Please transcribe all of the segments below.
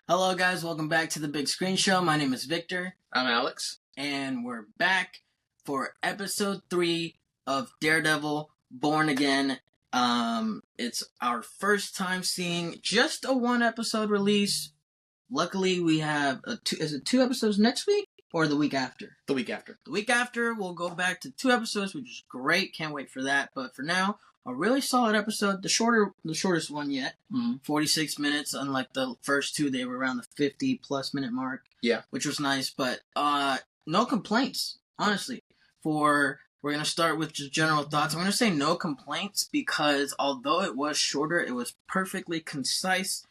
Hello, guys. Welcome back to the Big Screen Show. My name is Victor. I'm Alex. And we're back for episode 3 of Daredevil Born Again. It's our first time seeing just a one episode release. Luckily, we have two episodes next week or the week after? The week after. The week after, we'll go back to 2 episodes, which is great. Can't wait for that. But for now, a really solid episode. The shortest one yet. 46 minutes. Unlike the first 2, they were around the 50+ minute mark. Yeah. Which was nice. But no complaints, honestly. We're going to start with just general thoughts. I'm going to say no complaints because although it was shorter, it was perfectly concise.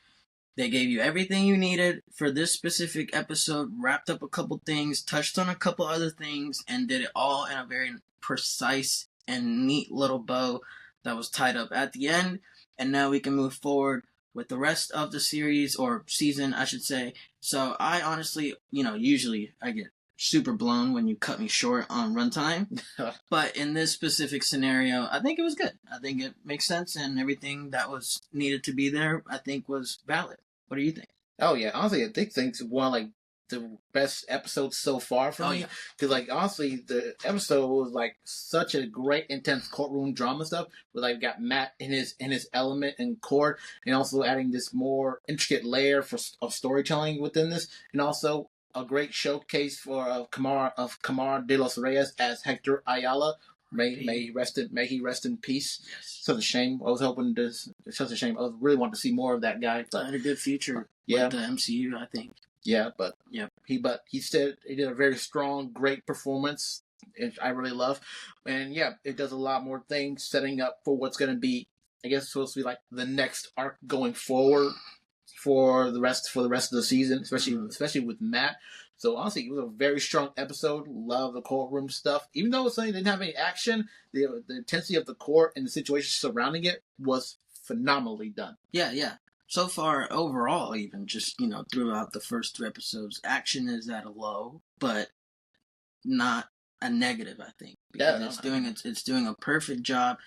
They gave you everything you needed for this specific episode, wrapped up a couple things, touched on a couple other things, and did it all in a very precise and neat little bow that was tied up at the end. And now we can move forward with the rest of the series, or season, I should say. So I honestly, usually I get super blown when you cut me short on runtime. But in this specific scenario, I think it was good. I think it makes sense, and everything that was needed to be there, I think, was valid. What do you think? Oh, yeah. Honestly, I think it's one of, the best episodes so far for me. Because, honestly, the episode was, such a great, intense courtroom drama stuff. Where, got Matt in his element in court. And also adding this more intricate layer of storytelling within this. And also a great showcase for Camar de los Reyes as Hector Ayala. May he rest in peace. Yes. Such a shame. I was hoping this. It's such a shame. I really wanted to see more of that guy. But had a good future with the MCU, I think. Yeah, but he did a very strong, great performance, which I really love. And it does a lot more things, setting up for what's going to be, I guess, supposed to be the next arc going forward for the rest of the season, especially with Matt. So honestly, it was a very strong episode. Love the courtroom stuff. Even though it didn't have any action, the intensity of the court and the situation surrounding it was phenomenally done. Yeah. So far, overall, even just, throughout the first 3 episodes, action is at a low, but not a negative, I think. Because it's doing a perfect job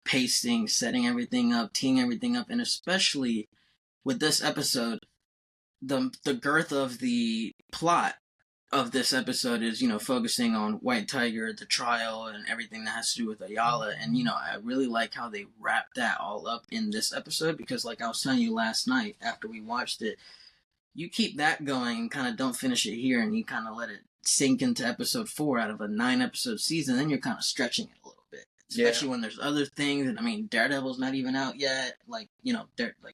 pacing, setting everything up, teeing everything up, and especially with this episode, the girth of the plot of this episode is, focusing on White Tiger, the trial, and everything that has to do with Ayala. And, I really like how they wrap that all up in this episode because, like I was telling you last night after we watched it, you keep that going and kind of don't finish it here and you kind of let it sink into episode 4 out of a 9-episode season, then you're kind of stretching it a little bit. Especially when there's other things, and Daredevil's not even out yet.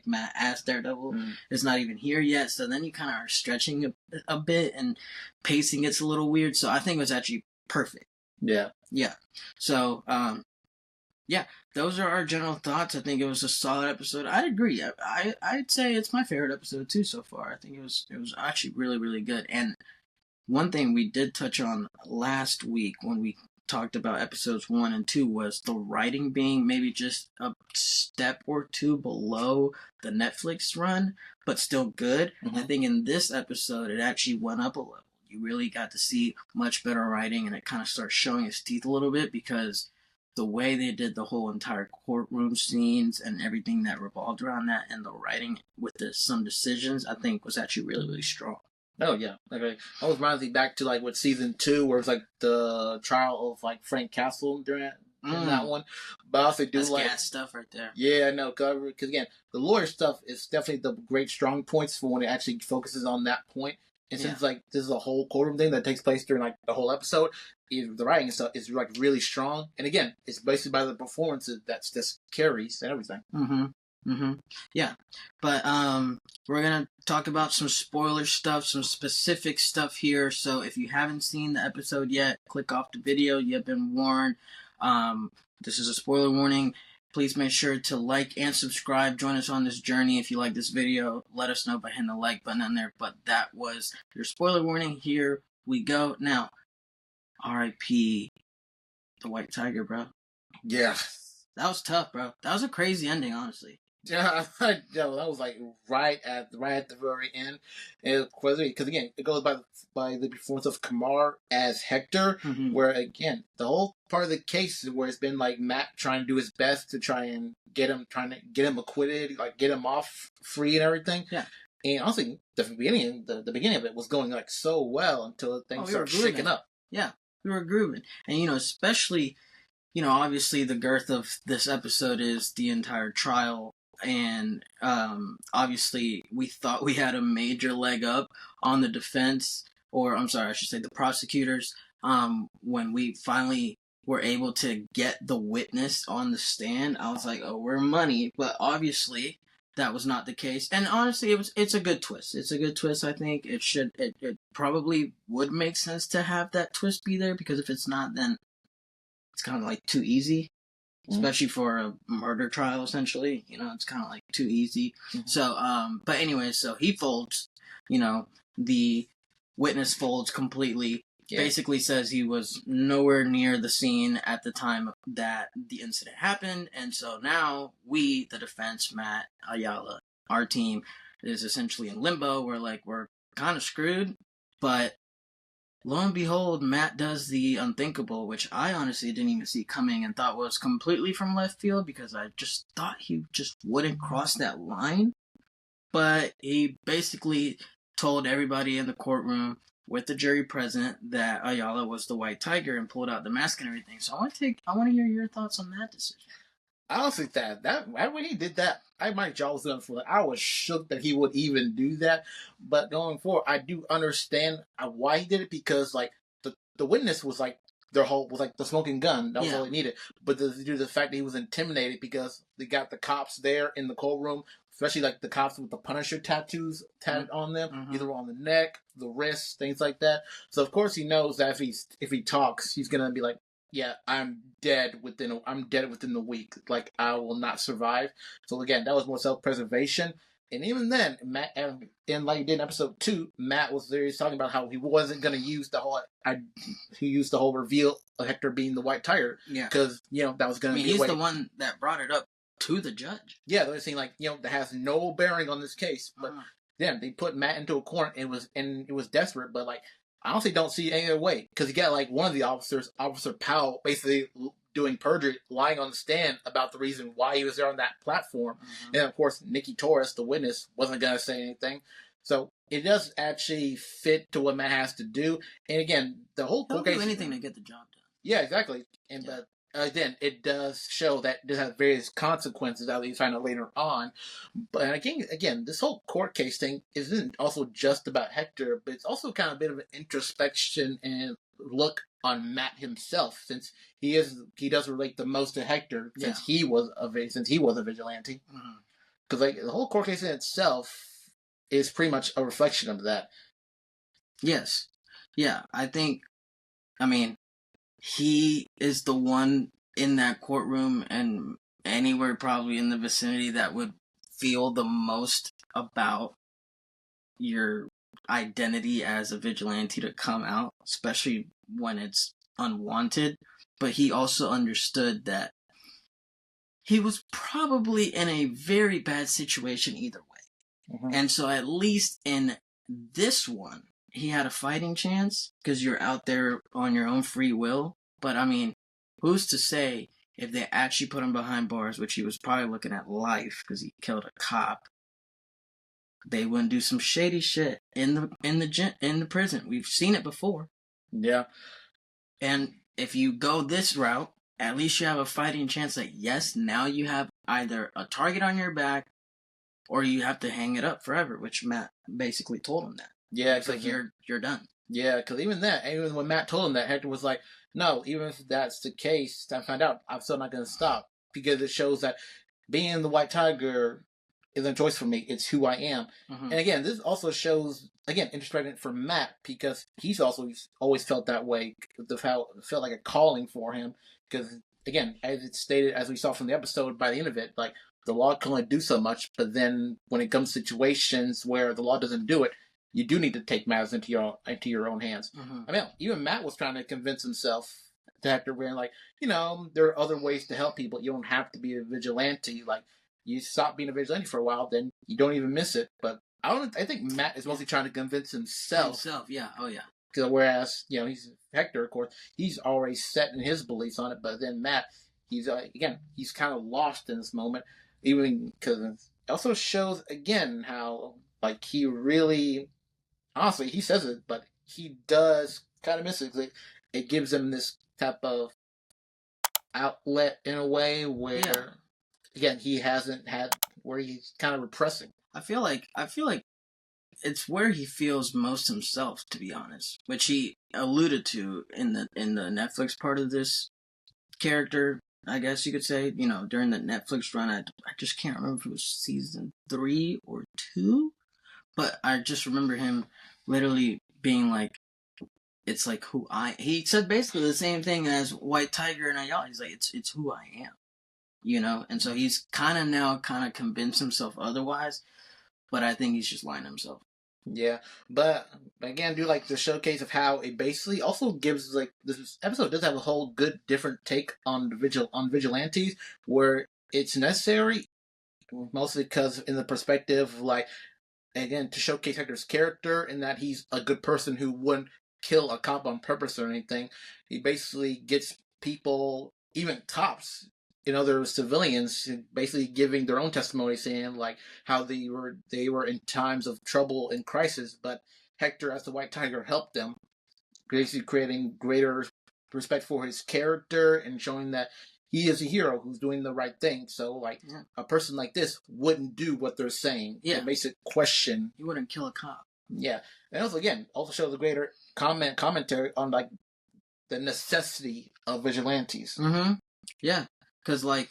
Matt asked Daredevil is not even here yet. So then you kind of are stretching a bit, and pacing gets a little weird. So I think it was actually perfect. Yeah. So, those are our general thoughts. I think it was a solid episode. I'd agree. I'd say it's my favorite episode too so far. I think it was actually really, really good. And one thing we did touch on last week when we talked about episodes 1 and 2 was the writing being maybe just a step or 2 below the Netflix run, but still good. I think in this episode, it actually went up a level. You really got to see much better writing, and it kind of starts showing its teeth a little bit because the way they did the whole entire courtroom scenes and everything that revolved around that, and the writing with some decisions, I think was actually really, really strong. Oh, yeah. I was reminding me back to, with season 2, where it was, the trial of, Frank Castle during that one. But I also do That's gas stuff right there. Yeah, no, because, again, the lawyer stuff is definitely the great strong points for when it actually focuses on that point. And since, this is a whole courtroom thing that takes place during, the whole episode, the writing stuff is, really strong. And, again, it's basically by the performances that's just carries and everything. Yeah, but we're gonna talk about some spoiler stuff, some specific stuff here. So if you haven't seen the episode yet, click off the video. You have been warned. This is a spoiler warning. Please make sure to like and subscribe. Join us on this journey. If you like this video, let us know by hitting the like button on there. But that was your spoiler warning. Here we go. Now, R.I.P. the White Tiger, bro. Yeah. That was tough, bro. That was a crazy ending, honestly. Yeah, that was right at the very end. Because again, it goes by the performance of Camar as Hector, where again the whole part of the case is where it's been Matt trying to do his best to try and get him acquitted, get him off free and everything. Yeah. And honestly, the beginning of it was going like so well until things started shaking up. Yeah, we were grooving, and especially, obviously the girth of this episode is the entire trial, and obviously we thought we had a major leg up on the defense, or I'm sorry, I should say the prosecutors, when we finally were able to get the witness on the stand. I was like, oh, we're money, but obviously that was not the case. And honestly, it's a good twist. It's a good twist. I think it probably would make sense to have that twist be there, because if it's not, then it's kind of like too easy, especially for a murder trial. Essentially, it's kind of like too easy. So, but anyway, so he folds. The witness folds completely. Yeah. Basically says he was nowhere near the scene at the time that the incident happened, and so now we, the defense, Matt, Ayala, our team, is essentially in limbo. We're kind of screwed, but lo and behold, Matt does the unthinkable, which I honestly didn't even see coming and thought was completely from left field, because I just thought he just wouldn't cross that line. But he basically told everybody in the courtroom, with the jury present, that Ayala was the White Tiger and pulled out the mask and everything. So I want to hear your thoughts on that decision. I don't think that when he did that, my jaw was done for. I was shook that he would even do that. But going forward, I do understand why he did it, because like the witness was like their whole was like the smoking gun. That was all he needed. But due to the fact that he was intimidated, because they got the cops there in the courtroom, especially like the cops with the Punisher tattoos tatted on them, either on the neck, the wrists, things like that. So of course he knows that if he talks, he's gonna be like, yeah, I'm dead within the week. Like, I will not survive. So again, that was more self-preservation. And even then, Matt, and like he did in episode 2, Matt was there. He's talking about how he wasn't going to use the whole reveal of Hector being the White Tiger. Yeah, because that was going to be. He's the one that brought it up to the judge. Yeah, they're saying like that has no bearing on this case. But then they put Matt into a corner. It was desperate, but like, I honestly don't see any other way, because you got like one of the officers, Officer Powell, basically doing perjury, lying on the stand about the reason why he was there on that platform. And of course, Nikki Torres, the witness, wasn't going to say anything. So it does actually fit to what Matt has to do. And again, the whole court case, do anything to get the job done. Yeah, exactly. But again, it does show that it has various consequences, as you find out later on. But again, this whole court case thing isn't also just about Hector, but it's also kind of a bit of an introspection and look on Matt himself, since he does relate the most to Hector, since he was a vigilante. Because like the whole court case in itself is pretty much a reflection of that. Yes. Yeah, he is the one in that courtroom and anywhere probably in the vicinity that would feel the most about your identity as a vigilante to come out, especially when it's unwanted. But he also understood that he was probably in a very bad situation either way. And so at least in this one, he had a fighting chance, because you're out there on your own free will. But who's to say if they actually put him behind bars, which he was probably looking at life because he killed a cop, they wouldn't do some shady shit in the prison. We've seen it before. Yeah. And if you go this route, at least you have a fighting chance that yes, now you have either a target on your back, or you have to hang it up forever, which Matt basically told him that. Yeah, it's like you're done. Yeah, because even when Matt told him that, Hector was like, no, even if that's the case, I find out, I'm still not going to stop, because it shows that being the White Tiger isn't a choice for me. It's who I am. And again, this also shows, again, introspective for Matt, because he's also always felt that way. It felt like a calling for him, because again, as it's stated, as we saw from the episode, by the end of it, like, the law can only do so much, but then when it comes to situations where the law doesn't do it, you do need to take matters into your own hands. Even Matt was trying to convince himself to Hector, where like, there are other ways to help people. You don't have to be a vigilante. Like, you stop being a vigilante for a while, then you don't even miss it. But I think Matt is mostly trying to convince himself. Yeah. Oh yeah. Whereas he's Hector, of course, he's already set in his beliefs on it. But then Matt, he's kind of lost in this moment. Even because it also shows again how like he really, honestly, he says it, but he does kind of miss it. Like, it gives him this type of outlet in a way where, again, he hasn't had, where he's kind of repressing. I feel like it's where he feels most himself, to be honest, which he alluded to in the Netflix part of this character, I guess you could say. You know, during the Netflix run, I just can't remember if it was season 3 or 2, but I just remember him literally being like, it's like who he said basically the same thing as White Tiger and Ayala. He's like, it's who I am, you know? And so he's kind of convinced himself otherwise, but I think he's just lying to himself. Yeah, but again, do like the showcase of how it basically also gives, like, this episode does have a whole good different take on vigilantes, where it's necessary, mostly because in the perspective, like, again, to showcase Hector's character in that he's a good person who wouldn't kill a cop on purpose or anything. He basically gets people, even cops, other civilians, basically giving their own testimony, saying like how they were in times of trouble and crisis, but Hector, as the White Tiger, helped them, basically creating greater respect for his character and showing that he is a hero who's doing the right thing. So, like, a person like this wouldn't do what they're saying. Yeah. It makes it question. He wouldn't kill a cop. Yeah. And also shows a greater commentary on, like, the necessity of vigilantes. Mm-hmm. Yeah. Because, like,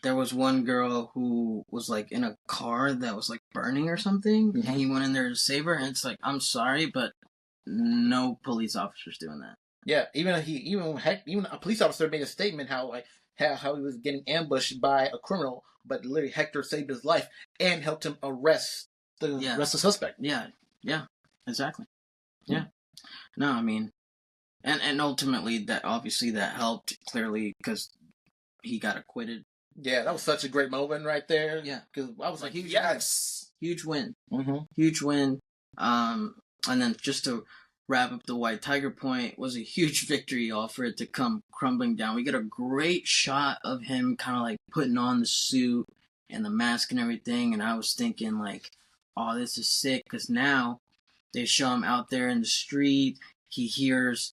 there was one girl who was, like, in a car that was, like, burning or something, and he went in there to save her, and it's like, I'm sorry, but no police officer's doing that. Yeah, even a police officer made a statement how he was getting ambushed by a criminal, but literally Hector saved his life and helped him arrest the suspect. Yeah, exactly. Yeah. No, I mean, and ultimately that helped clearly because he got acquitted. Yeah, that was such a great moment right there. Yeah, because I was like, huge win, huge win. And then just to wrap up the White Tiger point, was a huge victory all for it to come crumbling down. We get a great shot of him kind of like putting on the suit and the mask and everything, and I was thinking like, oh, this is sick, because now they show him out there in the street. He hears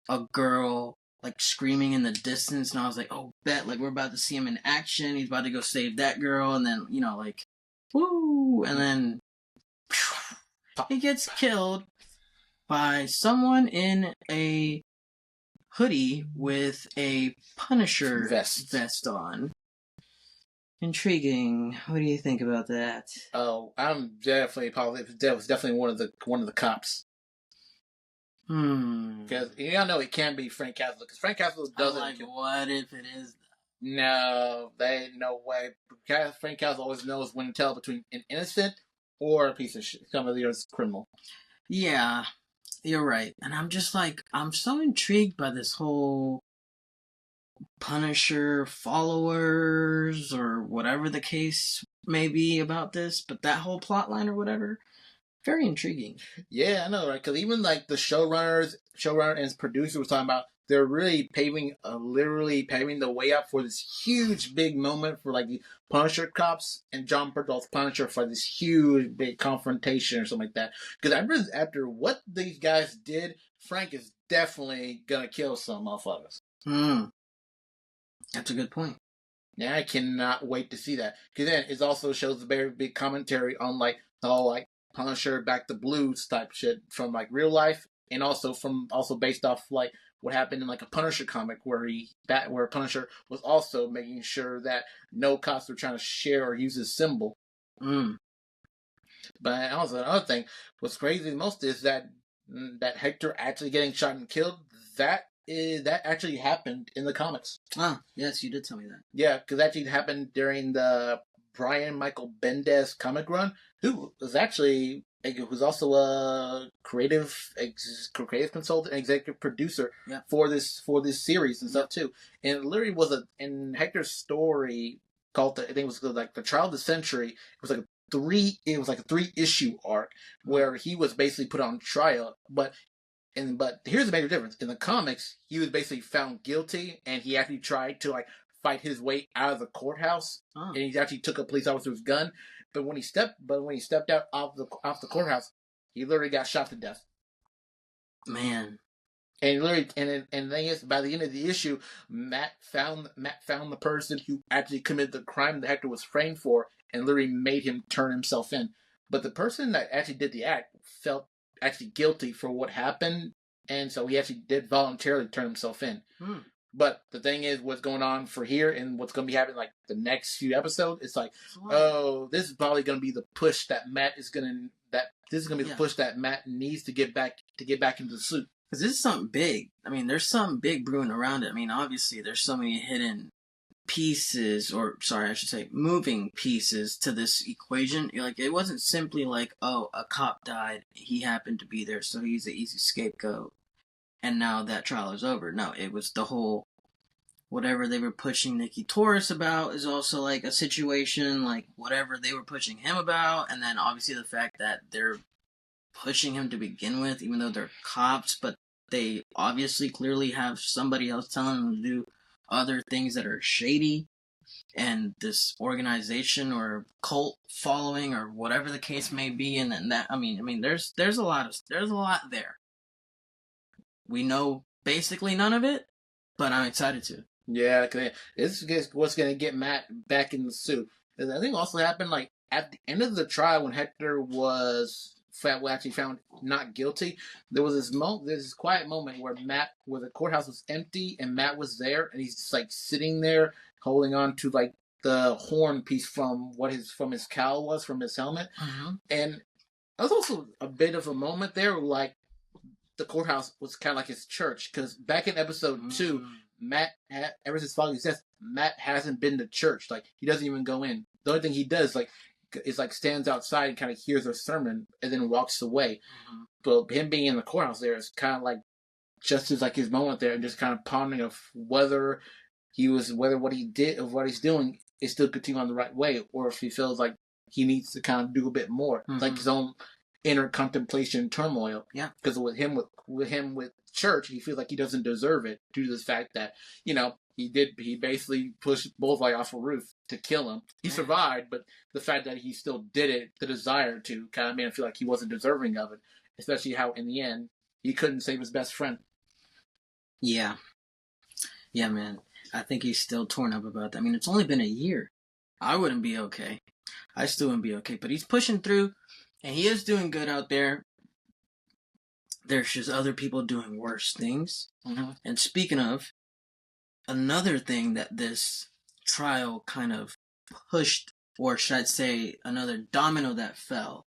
a girl like screaming in the distance, and I was like, oh, bet, like we're about to see him in action. He's about to go save that girl, and then, like, woo, and then he gets killed by someone in a hoodie with a Punisher vest on. Intriguing. What do you think about that? Oh, I'm definitely positive that was definitely one of the cops. Because know it can't be Frank Castle, because Frank Castle doesn't. Like, what if it is? No, there ain't no way. Frank Castle always knows when to tell between an innocent or a piece of shit, somebody who's criminal. Yeah, you're right. And I'm just like, I'm so intrigued by this whole Punisher followers or whatever the case may be about this, but that whole plot line or whatever, very intriguing. Yeah, I know, right? Because even like the showrunner and producer was talking about, they're really literally paving the way up for this huge big moment for like the Punisher cops and John Bertolt's Punisher for this huge big confrontation or something like that. Because I really, after what these guys did, Frank is definitely gonna kill some motherfuckers. That's a good point. Yeah, I cannot wait to see that. Because then it also shows a very big commentary on like the whole like Punisher Back to Blues type shit from like real life, and also based off like what happened in like a Punisher comic where Punisher was also making sure that no cops were trying to share or use his symbol. But also another thing, what's crazy the most is that Hector actually getting shot and killed, that actually happened in the comics. Ah, yes, you did tell me that. Yeah, because that actually happened during the Brian Michael Bendis comic run, who was also a creative consultant and executive producer for this series and stuff too. And it literally was in Hector's story called, I think it was like the Trial of the Century. It was like a 3-issue arc where he was basically put on trial, but here's the major difference. In the comics, he was basically found guilty, and he actually tried to like fight his way out of the courthouse, and he actually took a police officer's gun. But when he stepped out off the courthouse, he literally got shot to death. Man. And literally, and the thing is, by the end of the issue, Matt found the person who actually committed the crime that Hector was framed for, and literally made him turn himself in. But the person that actually did the act felt actually guilty for what happened, and so he actually did voluntarily turn himself in. But the thing is, what's going on for here and what's going to be happening like the next few episodes, it's like, oh, this is probably going to be the push that Matt is going to the push that Matt needs to get back into the suit. Because this is something big. I mean, there's something big brewing around it. I mean, obviously, there's so many hidden pieces, or sorry, I should say, moving pieces to this equation. Like, it wasn't simply like, oh, a cop died, he happened to be there, so he's an easy scapegoat, and now that trial is over. No, it was the whole, whatever they were pushing Nikki Torres about is also like a situation, like whatever they were pushing him about, and then obviously the fact that they're pushing him to begin with, even though they're cops, but they obviously clearly have somebody else telling them to do other things that are shady, and this organization or cult following or whatever the case may be, and then that I mean there's a lot there. We know basically none of it, but I'm excited to. Yeah, cause this is what's gonna get Matt back in the suit. And I think also happened like at the end of the trial when Hector was actually found not guilty. There was this quiet moment where the courthouse was empty and Matt was there, and he's just like sitting there holding on to like the horn piece from his cowl was from his helmet, and that was also a bit of a moment there, like the courthouse was kind of like his church, because back in episode 2, Matt, ever since Foggy says, Matt hasn't been to church. Like, he doesn't even go in. The only thing he does, is stands outside and kind of hears a sermon and then walks away. But him being in the courthouse there is kind of like just as like his moment there, and just kind of pondering of whether what he did, of what he's doing is still continuing on the right way, or if he feels like he needs to kind of do a bit more, like his own inner contemplation turmoil. Yeah, because with church, he feels like he doesn't deserve it due to the fact that he basically pushed Bullseye off a roof to kill him. He survived, but the fact that he still did it, the desire to, kind of made him feel like he wasn't deserving of it. Especially how in the end he couldn't save his best friend. Yeah, man. I think he's still torn up about that. I mean, it's only been a year. I wouldn't be okay. I still wouldn't be okay. But he's pushing through, and he is doing good out there. There's just other people doing worse things. And speaking of, another thing that this trial kind of pushed, or should I say, another domino that fell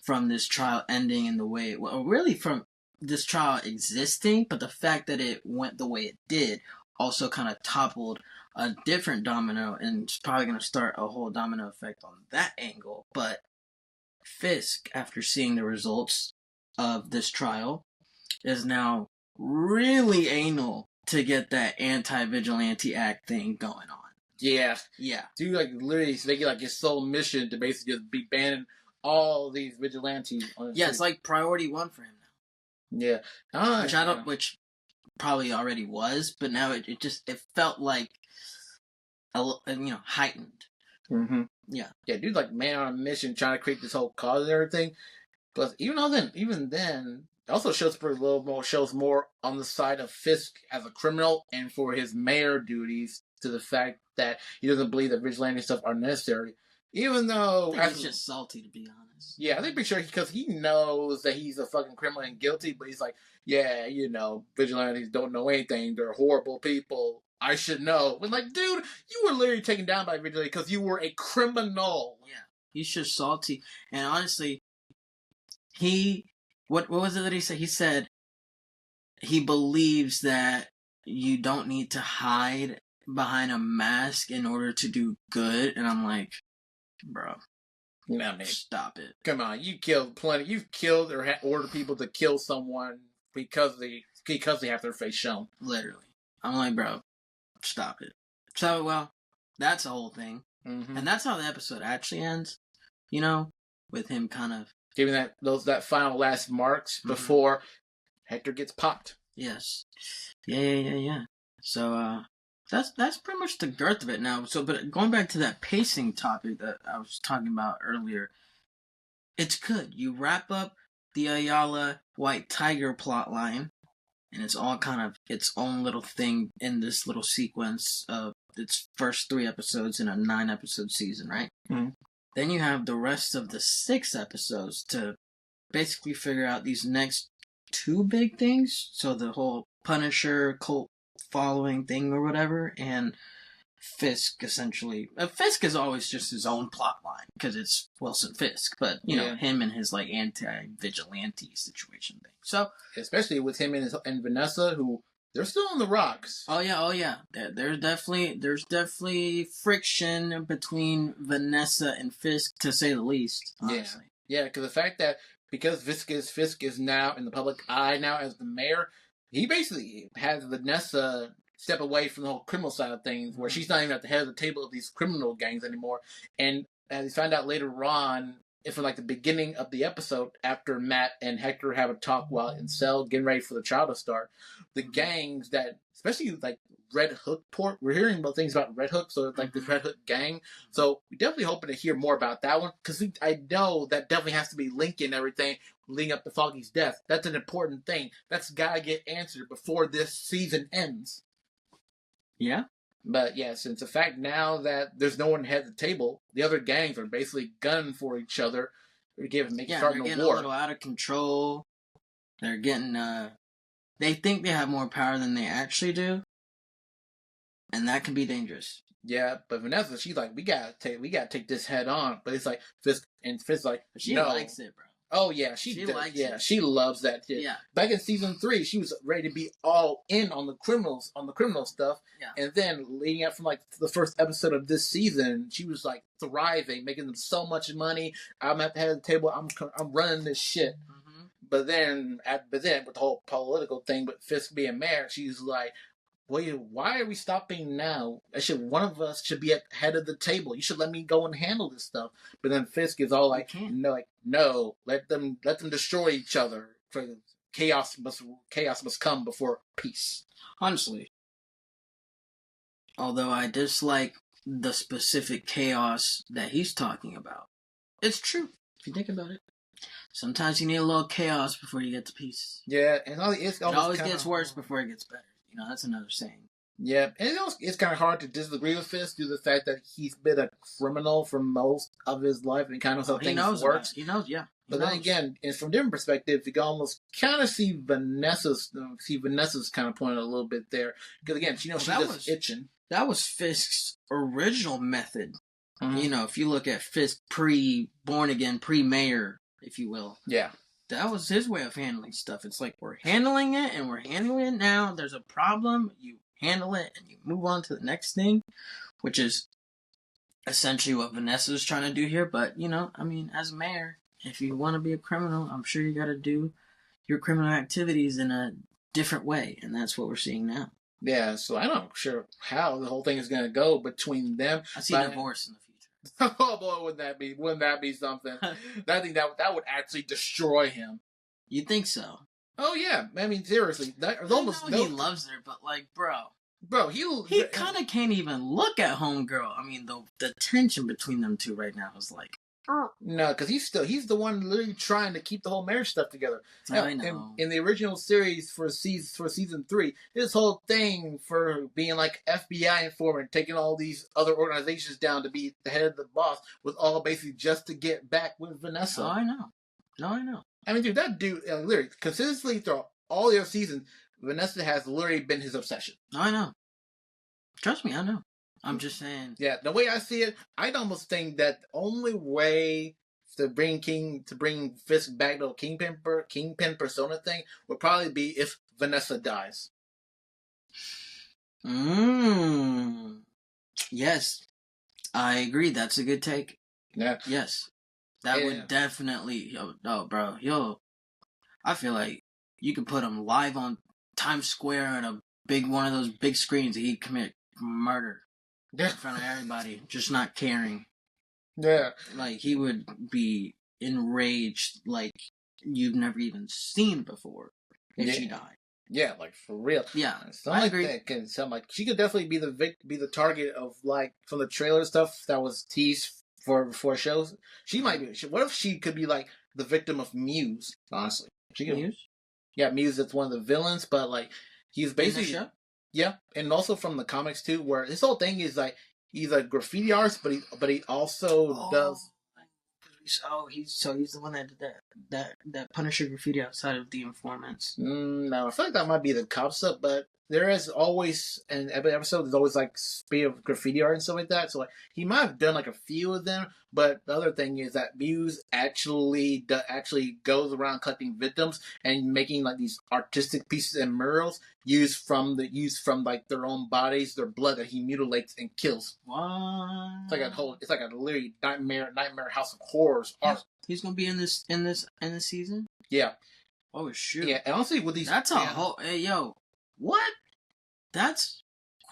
from this trial ending in the way, well, really from this trial existing, but the fact that it went the way it did also kind of toppled a different domino, and it's probably going to start a whole domino effect on that angle. But Fisk, after seeing the results of this trial, is now really anal to get that anti-vigilante act thing going on. Yeah. Dude, like literally make it like his sole mission to basically just be banning all these vigilantes. It's like priority 1 for him now. Yeah. Which probably already was, but now it felt like heightened. Yeah, dude, like man on a mission trying to create this whole cause and everything. But even then, it also shows more on the side of Fisk as a criminal and for his mayor duties, to the fact that he doesn't believe that vigilante stuff are necessary. Even though he's just salty, to be honest. Yeah, I think pretty sure because he knows that he's a fucking criminal and guilty, but he's like, yeah, vigilantes don't know anything. They're horrible people. I should know. But like, dude, you were literally taken down by vigilante because you were a criminal. Yeah, he's just salty. And honestly, what was it that he said? He said he believes that you don't need to hide behind a mask in order to do good. And I'm like, bro, stop it. Come on, you killed plenty. You've killed or ordered people to kill someone because they have their face shown. Literally. I'm like, bro, stop it. So, well, that's the whole thing. And that's how the episode actually ends, with him kind of giving that final last marks before Hector gets popped. Yes. Yeah. So, That's pretty much the girth of it now. So, but going back to that pacing topic that I was talking about earlier, it's good. You wrap up the Ayala White Tiger plotline, and it's all kind of its own little thing in this little sequence of its first 3 episodes in a 9-episode season, right? Mm-hmm. Then you have the rest of the 6 episodes to basically figure out these next 2 big things. So the whole Punisher cult following thing or whatever, and Fisk essentially. Fisk is always just his own plot line because it's Wilson Fisk, but you know him and his like anti-vigilante situation thing. So especially with him and Vanessa, who they're still on the rocks. Oh yeah. There's definitely friction between Vanessa and Fisk, to say the least. Honestly. Yeah, because the fact that because Fisk is now in the public eye now as the mayor, he basically has Vanessa step away from the whole criminal side of things, where she's not even at the head of the table of these criminal gangs anymore. And as we find out later on, from like the beginning of the episode, after Matt and Hector have a talk while in cell, getting ready for the trial to start, the gangs that, especially like Red Hook Port, we're hearing about things about Red Hook, so like this Red Hook gang. So we're definitely hoping to hear more about that one, because I know that definitely has to be linking everything leading up to Foggy's death. That's an important thing. That's gotta get answered before this season ends. Yeah. But yeah, since the fact now that there's no one at the table, the other gangs are basically gunning for each other. They're starting a war. A little out of control. They're getting they think they have more power than they actually do. And that can be dangerous. Yeah, but Vanessa, she's like, we gotta take this head on. But it's like Fisk like, she likes it, bro. Oh yeah, she likes it. She loves that shit. Yeah. Back in season 3, she was ready to be all in on the criminal stuff. Yeah. And then leading up from like the first episode of this season, she was like thriving, making them so much money. I'm at the head of the table. I'm running this shit. Mm-hmm. But then with the whole political thing, with Fisk being mayor, she's like, wait, why are we stopping now? One of us should be at the head of the table. You should let me go and handle this stuff. But then Fisk is all like, no, let them destroy each other. For chaos must come before peace. Honestly, although I dislike the specific chaos that he's talking about, it's true if you think about it. Sometimes you need a little chaos before you get to peace. Yeah, and it always gets worse before it gets better. You know, that's another saying. Yeah, and it's kind of hard to disagree with Fisk due to the fact that he's been a criminal for most of his life and kind of how things work. He knows, yeah. But then again, and from a different perspective, you can almost kind of see Vanessa's kind of point a little bit there. Because again, she's just itching. That was Fisk's original method. Mm-hmm. You know, if you look at Fisk pre-born again, pre-mayor, if you will. Yeah. That was his way of handling stuff. It's like, we're handling it, and we're handling it now. There's a problem. You handle it, and you move on to the next thing, which is essentially what Vanessa's trying to do here. But, you know, I mean, as mayor, if you want to be a criminal, I'm sure you got to do your criminal activities in a different way, and that's what we're seeing now. Yeah, so I'm not sure how the whole thing is going to go between them. I see divorce in the future. Oh boy, wouldn't that be something? I think that would actually destroy him. You think so? Oh yeah, I mean seriously, he loves her, but like, bro, he kind of can't even look at homegirl. I mean, the tension between them two right now is like, no, because he's the one literally trying to keep the whole marriage stuff together. I know. In the original series for season 3, his whole thing for being like FBI informant, taking all these other organizations down to be the head of the boss, was all basically just to get back with Vanessa. Oh, I know. I mean, dude, that dude, literally, consistently throughout all the other seasons, Vanessa has literally been his obsession. I know. Trust me, I know. I'm just saying. Yeah, the way I see it, I'd almost think that the only way to bring Fisk back to a Kingpin persona thing would probably be if Vanessa dies. Yes, I agree. That's a good take. Yeah. Yes, that would definitely. Bro, I feel like you could put him live on Times Square at a big one of those big screens. He'd commit murder. In front of everybody, just not caring. Yeah. Like, he would be enraged like you've never even seen before if she died. Yeah, like for real. Yeah, I agree. She could definitely be the target of like from the trailer stuff that was teased for shows. She might be. What if she could be like the victim of Muse? Honestly, she could. Muse. Yeah, Muse is one of the villains, but like he's basically yeah, and also from the comics too, where this whole thing is like he's a graffiti artist, but he also does. He's the one that did that Punisher graffiti outside of the Informants. No, I feel like that might be the cop stuff, but there is always in every episode there's always like speed of graffiti art and stuff like that. So like he might have done like a few of them, but the other thing is that Muse actually goes around collecting victims and making like these artistic pieces and murals used from like their own bodies, their blood that he mutilates and kills. What? It's like a literally nightmare house of horrors art. He's gonna be in this season. Yeah. Oh shoot. Yeah, and honestly, with these, that's a whole. Hey yo, what? That's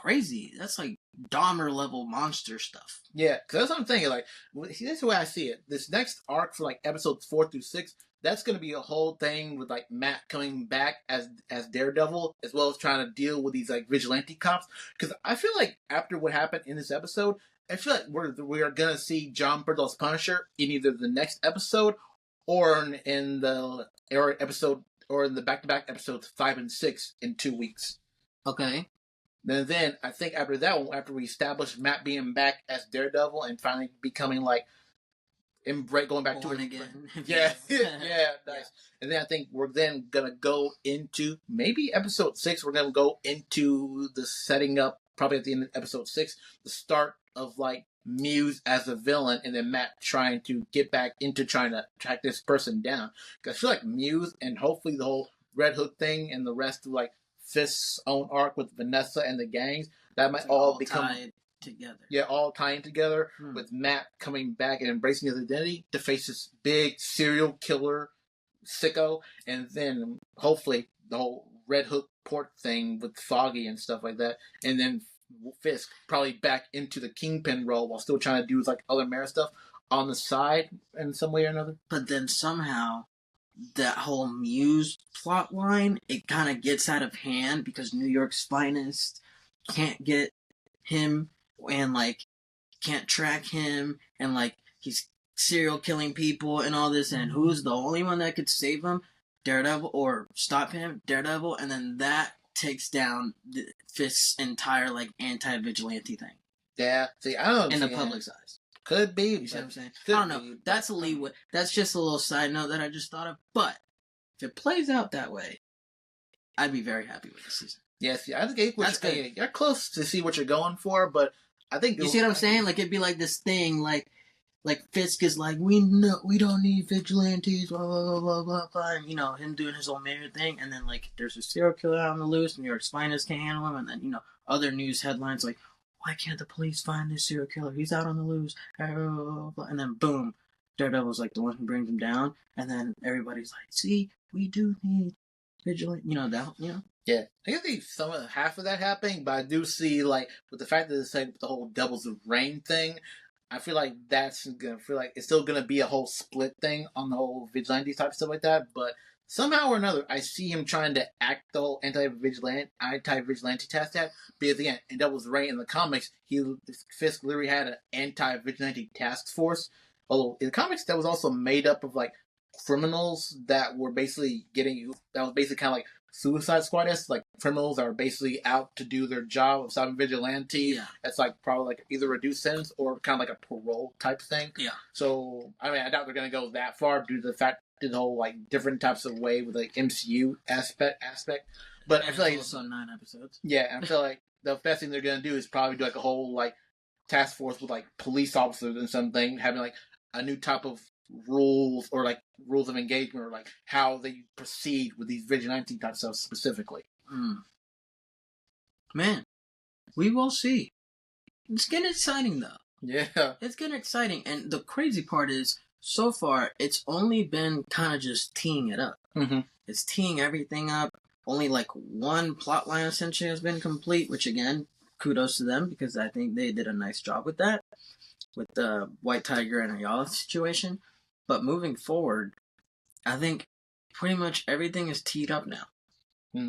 crazy. That's like Dahmer level monster stuff. Yeah, because that's what I'm thinking. Like, that's the way I see it. This next arc for like episodes 4 through 6, that's going to be a whole thing with like Matt coming back as Daredevil, as well as trying to deal with these like vigilante cops. Because I feel like after what happened in this episode, I feel like we are going to see John Berthel's Punisher in either the next episode or in the back-to-back episodes 5 and 6 in 2 weeks. Okay. Then I think after that one, after we establish Matt being back as Daredevil and finally becoming like going back to it again. Yeah, nice. And then I think we're then gonna go into maybe episode 6. We're gonna go into the setting up probably at the end of episode 6, the start of like Muse as a villain, and then Matt trying to get back into trying to track this person down. Because I feel like Muse and hopefully the whole Red Hook thing and the rest of like Fisk's own arc with Vanessa and the gangs, that might all become tied together. Yeah, all tying together with Matt coming back and embracing his identity to face this big serial killer sicko, and then hopefully the whole Red Hook port thing with Foggy and stuff like that, and then Fisk probably back into the Kingpin role while still trying to do like other Mara stuff on the side in some way or another. But then somehow that whole Muse plot line, it kind of gets out of hand because New York's Finest can't get him and like can't track him, and like he's serial killing people and all this, and who's the only one that could save him? Daredevil, or stop him? Daredevil, and then that takes down Fisk's entire like anti-vigilante thing. Yeah, see, I don't in the public's eyes. Could be. You see what I'm saying? I don't know. That's a leeway. That's just a little side note that I just thought of. But if it plays out that way, I'd be very happy with the season. Yes, I think that's good. You're close to see what you're going for, but I think you see what I'm saying. Like it'd be like this thing, like Fisk is like, we don't need vigilantes, blah blah blah blah blah blah. And, you know, him doing his own mayor thing, and then like there's a serial killer out on the loose, New York's Finest can't handle him, and then other news headlines like, why can't the police find this serial killer? He's out on the loose. And then boom, Daredevil's like the one who brings him down. And then everybody's like, see, we do need vigilante. Yeah, I can see half of that happening, but I do see like with the fact that it's like the whole Devils of Rain thing, I feel like it's still gonna be a whole split thing on the whole vigilante type stuff like that. But somehow or another, I see him trying to act the whole anti-vigilante task. Because again, in Devil's Reign in the comics, Fisk literally had an anti-vigilante task force. Although in the comics, that was also made up of like criminals that were basically kind of like Suicide Squad-esque, like criminals that are basically out to do their job of stopping vigilante. Yeah. That's like probably like either reduced sentence or kind of like a parole type thing. Yeah. So I mean, I doubt they're gonna go that far due to the fact the whole like different types of way with like MCU aspect. But and I feel like also 9 episodes. Yeah, and I feel like the best thing they're gonna do is probably do like a whole like task force with like police officers and something, having like a new type of rules or like rules of engagement or like how they proceed with these vigilante type stuff specifically. Man, we will see. It's getting exciting though. Yeah, it's getting exciting, and the crazy part is, so far, it's only been kind of just teeing it up. Mm-hmm. It's teeing everything up. Only like one plot line essentially has been complete, which again, kudos to them because I think they did a nice job with that, with the White Tiger and Ayala situation. But moving forward, I think pretty much everything is teed up now.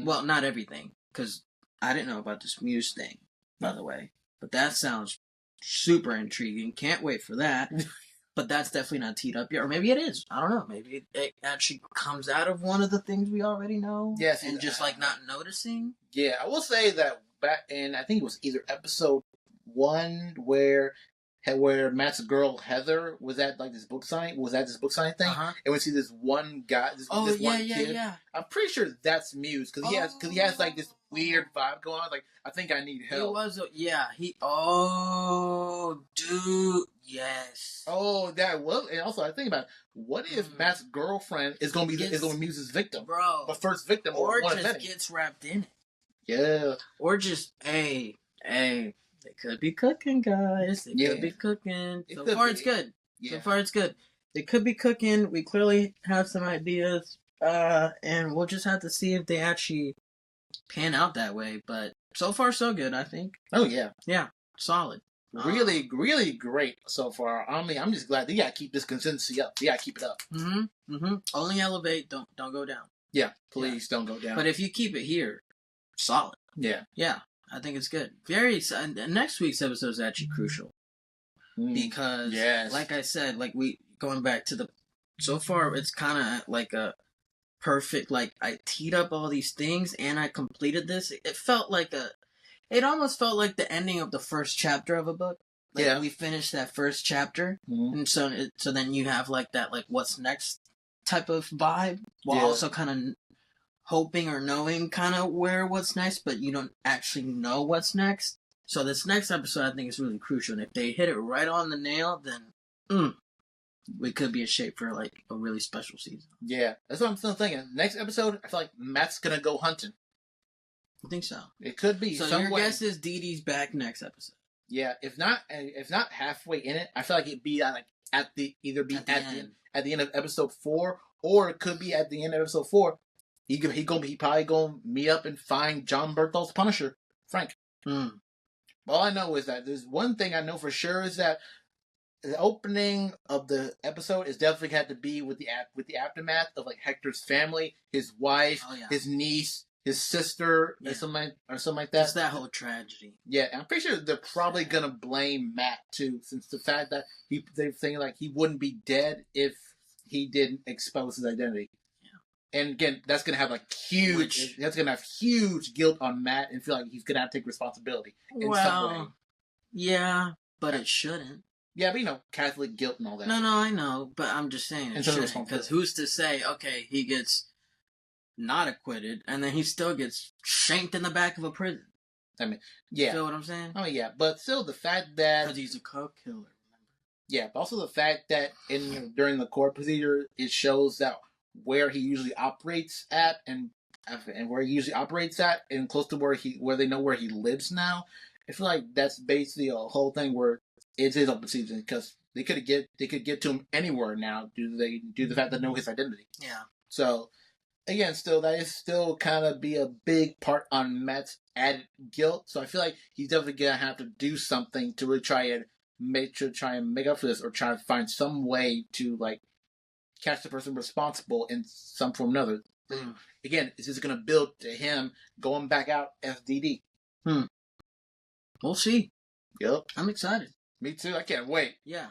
Well, not everything, because I didn't know about this Muse thing, by the way. But that sounds super intriguing. Can't wait for that. But that's definitely not teed up yet. Or maybe it is. I don't know. Maybe it actually comes out of one of the things we already know. Yes. And just, not noticing. Yeah, I will say that back in, I think it was either episode 1 where Matt's girl Heather was at this book signing thing, and we see this one guy, this one kid. Yeah. I'm pretty sure that's Muse because he has this weird vibe going on. Like, I think I need help. It was, oh, dude, yes. Oh, that was, and also I think about what if Matt's girlfriend is going to be Muse's victim, bro, the first victim, or just gets wrapped in it. Yeah, or just hey. They could be cooking, guys. They could be cooking. So far, it's good. Yeah. So far, it's good. They could be cooking. We clearly have some ideas. And we'll just have to see if they actually pan out that way. But so far, so good, I think. Oh, yeah. Yeah. Solid. Really, really great so far. I mean, I'm just glad they got to keep this consistency up. They got to keep it up. Only elevate. Don't go down. Yeah. Please don't go down. But if you keep it here, solid. Yeah. Yeah. I think it's good. Next week's episode is actually crucial because, like I said, going back to so far, it's kind of like a perfect. I teed up all these things and I completed this. It almost felt like the ending of the first chapter of a book. We finished that first chapter, and so then you have that what's next type of vibe, while also kind of hoping or knowing kind of what's next, but you don't actually know what's next. So this next episode, I think, is really crucial. And if they hit it right on the nail, then we could be in shape for a really special season. Yeah, that's what I'm still thinking. Next episode, I feel like Matt's gonna go hunting. I think so. It could be. So your guess is Dee Dee's back next episode. Yeah, if not halfway in it, I feel like it'd be at the end of episode 4, or it could be at the end of episode 4. He probably gonna meet up and find John Bertholt's Punisher, Frank. All I know is that there's one thing I know for sure is that the opening of the episode is definitely got to be with the aftermath of Hector's family, his wife, his niece, his sister, or something like that. Just that whole tragedy. Yeah, and I'm pretty sure they're probably gonna blame Matt too, since the fact that they're thinking he wouldn't be dead if he didn't expose his identity. And again, that's gonna have huge guilt on Matt, and feel like he's gonna have to take responsibility in some way. Yeah, but it shouldn't. Yeah, but Catholic guilt and all that. No, I know, but I'm just saying it shouldn't, because who's to say? Okay, he gets not acquitted, and then he still gets shanked in the back of a prison. I mean, yeah. Feel what I'm saying? Oh yeah, but still, the fact that because he's a coke killer. Remember? Yeah, but also the fact that during the court procedure, it shows that where he usually operates at, and where he usually operates at, and close to where they know where he lives now. I feel like that's basically a whole thing where it's his open season, because they could get to him anywhere now due to the fact that they know his identity. Yeah. So again, that is still kind of be a big part on Matt's added guilt. So I feel like he's definitely gonna have to do something to really try and make up for this, or try to find some way to catch the person responsible in some form or another. Again, it's just going to build to him going back out as DD. We'll see. Yep. I'm excited. Me too. I can't wait. Yeah.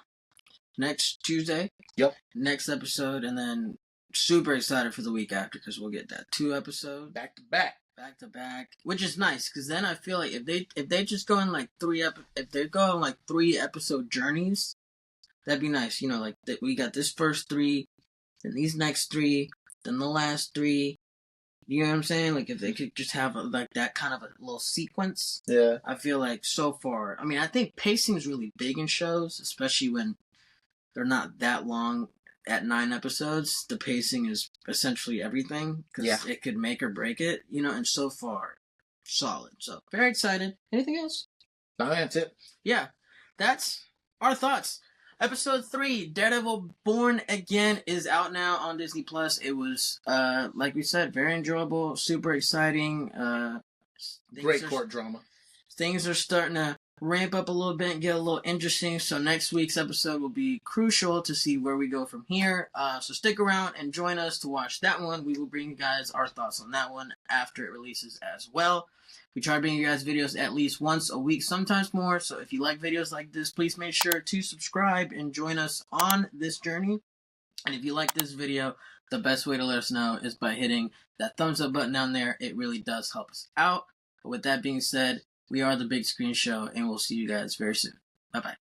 Next Tuesday. Yep. Next episode, and then super excited for the week after, because we'll get that 2 episodes. Back to back. Back to back. Which is nice, because then I feel like if they just go in if they go on 3 episode journeys, that'd be nice. That we got this first 3, then these next 3, then the last 3. You know what I'm saying? If they could just have that kind of a little sequence. Yeah. I feel like so far, I think pacing is really big in shows, especially when they're not that long. At 9 episodes, the pacing is essentially everything, because it could make or break it. And so far, solid. So very excited. Anything else? No, that's it. Yeah, that's our thoughts. Episode 3, Daredevil Born Again, is out now on Disney+. It was, like we said, very enjoyable, super exciting. Great court drama. Things are starting to ramp up a little bit and get a little interesting. So next week's episode will be crucial to see where we go from here. So stick around and join us to watch that one. We will bring you guys our thoughts on that one after it releases as well. We try to bring you guys videos at least once a week, sometimes more. So if you like videos like this, please make sure to subscribe and join us on this journey. And if you like this video, the best way to let us know is by hitting that thumbs up button down there. It really does help us out. But with that being said, we are The Big Screen Show, and we'll see you guys very soon. Bye-bye.